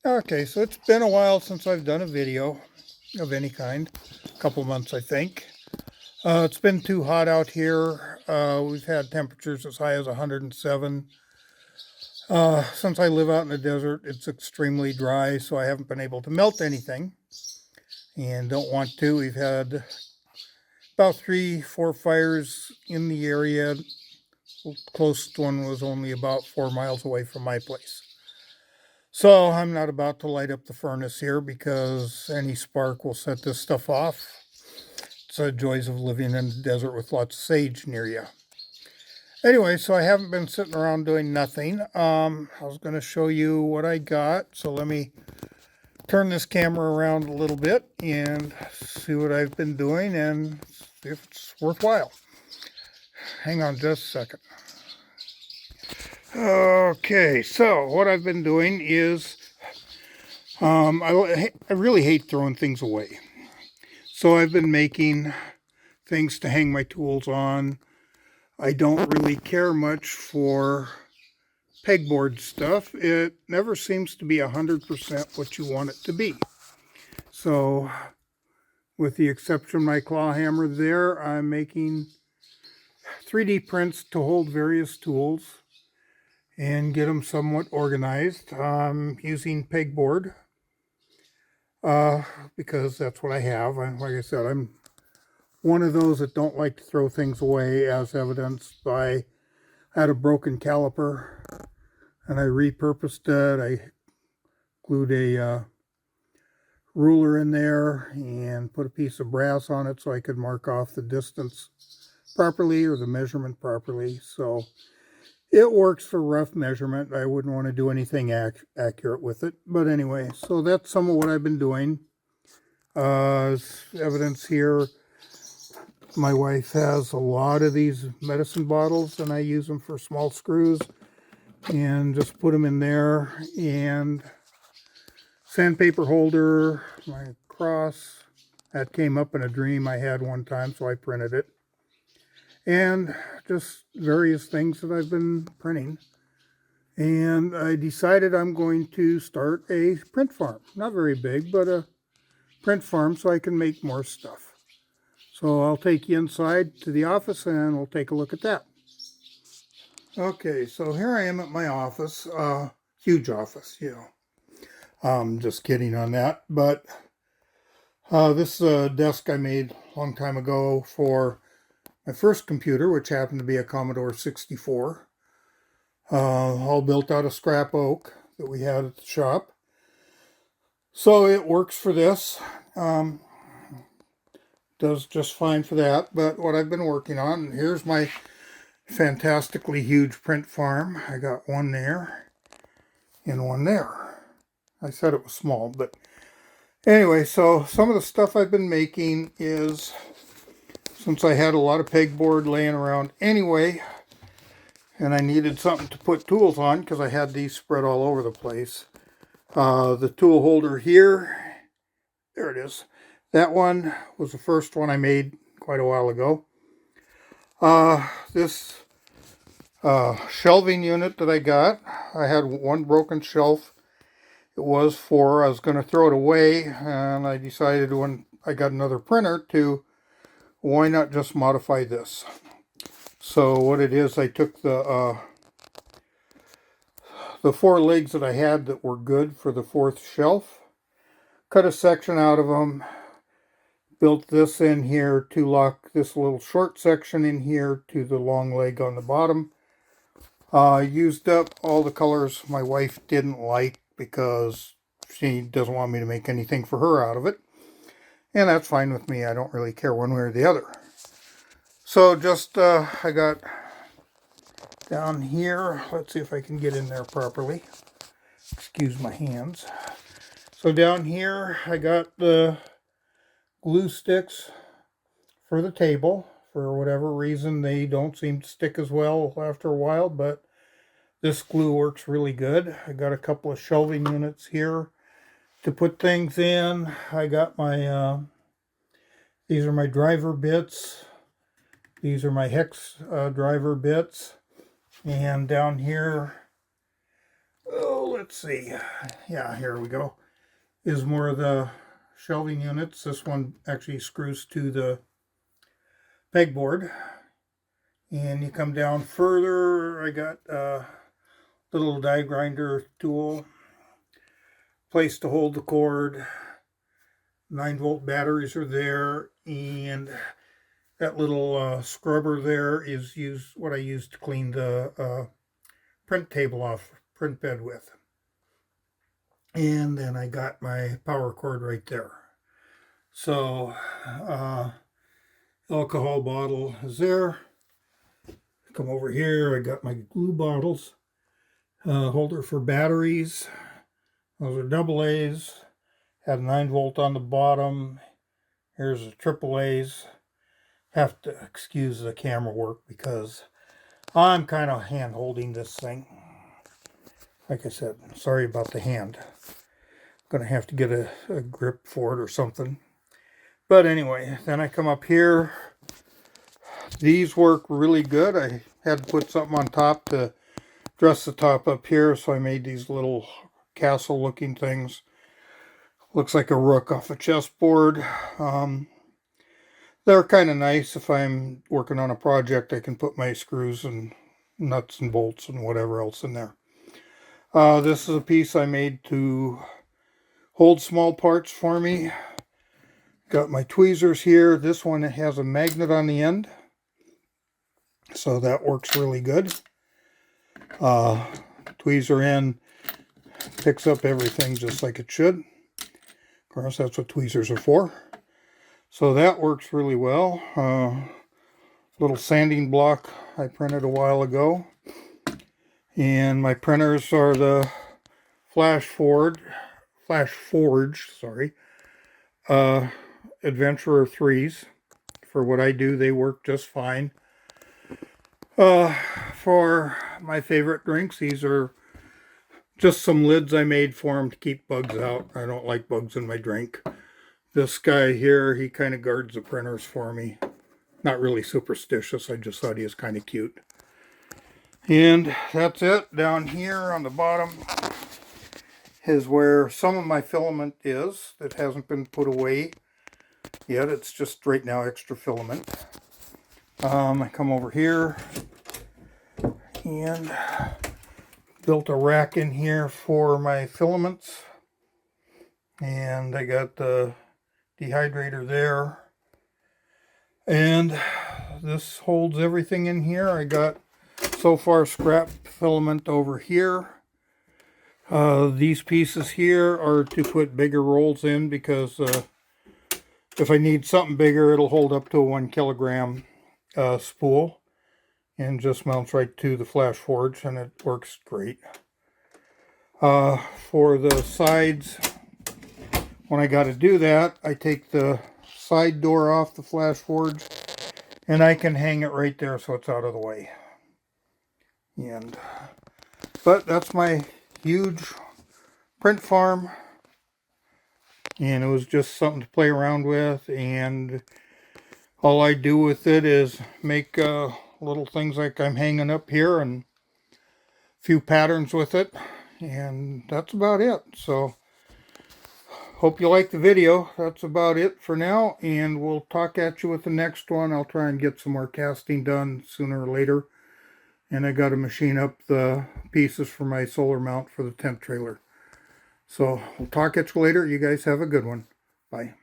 Okay, so it's been a while since I've done a video of any kind. A couple months, I think. It's been too hot out here. We've had temperatures as high as 107. Since I live out in the desert, it's extremely dry, so I haven't been able to melt anything and don't want to. We've had about 3, 4 fires in the area. The closest one was only about 4 miles away from my place. So I'm not about to light up the furnace here because any spark will set this stuff off. It's the joys of living in the desert with lots of sage near you. Anyway, so I haven't been sitting around doing nothing. I was going to show you what I got. So let me turn this camera around a little bit and see what I've been doing and see if it's worthwhile. Hang on just a second. Okay, so what I've been doing is I really hate throwing things away. So I've been making things to hang my tools on. I don't really care much for pegboard stuff. It never seems to be 100% what you want it to be. So with the exception of my claw hammer there, I'm making 3D prints to hold various tools and get them somewhat organized. I'm using pegboard because that's what I have. Like I said, I'm one of those that don't like to throw things away, as evidenced by I had a broken caliper and I repurposed it. I glued a ruler in there and put a piece of brass on it so I could mark off the distance properly or the measurement properly. So it works for rough measurement. I wouldn't want to do anything accurate with it. But anyway, so that's some of what I've been doing. As evidence here, my wife has a lot of these medicine bottles and I use them for small screws and just put them in there. And sandpaper holder, my cross, that came up in a dream I had one time, so I printed it. And just various things that I've been printing. And I decided I'm going to start a print farm. Not very big, but a print farm so I can make more stuff. So I'll take you inside to the office and we'll take a look at that. Okay, so here I am at my office. Huge office, you know. Just kidding on that. But this desk I made a long time ago for my first computer, which happened to be a Commodore 64. All built out of scrap oak that we had at the shop. So it works for this. Does just fine for that. But what I've been working on, here's my fantastically huge print farm. I got one there and one there. I said it was small, but anyway, so some of the stuff I've been making is, since I had a lot of pegboard laying around anyway, and I needed something to put tools on because I had these spread all over the place. The tool holder here, there it is. That one was the first one I made quite a while ago. This shelving unit that I got, I had one broken shelf. It was I was going to throw it away, and I decided when I got another printer to, why not just modify this? So what it is, I took the 4 legs that I had that were good for the 4th shelf, cut a section out of them, built this in here to lock this little short section in here to the long leg on the bottom. Used up all the colors my wife didn't like because she doesn't want me to make anything for her out of it. And that's fine with me. I don't really care one way or the other. So just, I got down here, let's see if I can get in there properly. Excuse my hands. So down here, I got the glue sticks for the table. For whatever reason, they don't seem to stick as well after a while, but this glue works really good. I got a couple of shelving units here to put things in. I got my, these are my driver bits. These are my hex driver bits. And down here, let's see. Yeah, here we go. Is more of the shelving units. This one actually screws to the pegboard. And you come down further, I got a little die grinder tool, place to hold the cord, 9-volt batteries are there, and that little scrubber there is what I use to clean the print table off, print bed with. And then I got my power cord right there. So alcohol bottle is there. Come over here, I got my glue bottles, holder for batteries. Those are double A's. Had a 9-volt on the bottom. Here's a triple A's. Have to excuse the camera work because I'm kind of hand holding this thing. Like I said, sorry about the hand. Gonna have to get a grip for it or something. But anyway, then I come up here. These work really good. I had to put something on top to dress the top up here, so I made these little castle looking things. Looks like a rook off a chessboard. They're kind of nice. If I'm working on a project, I can put my screws and nuts and bolts and whatever else in there. This is a piece I made to hold small parts for me. Got my tweezers here. This one has a magnet on the end, so that works really good. Tweezer end picks up everything just like it should. Of course, that's what tweezers are for. So that works really well. Little sanding block I printed a while ago. And my printers are the Flash Forge, Adventurer 3s. For what I do, they work just fine. For my favorite drinks, these are just some lids I made for them to keep bugs out. I don't like bugs in my drink. This guy here, he kind of guards the printers for me. Not really superstitious, I just thought he was kind of cute. And that's it. Down here on the bottom is where some of my filament is that hasn't been put away yet. It's just right now extra filament. I come over here and built a rack in here for my filaments. And I got the dehydrator there. And this holds everything in here. I got so far scrap filament over here. These pieces here are to put bigger rolls in because if I need something bigger, it'll hold up to a 1 kilogram spool and just mounts right to the Flash Forge, and it works great. For the sides, when I got to do that, I take the side door off the Flash Forge and I can hang it right there so it's out of the way. But that's my huge print farm, and it was just something to play around with, and all I do with it is make little things like I'm hanging up here and a few patterns with it, and that's about it. So hope you like the video. That's about it for now, and we'll talk at you with the next one. I'll try and get some more casting done sooner or later. And I got to machine up the pieces for my solar mount for the tent trailer. So we'll talk at you later. You guys have a good one. Bye.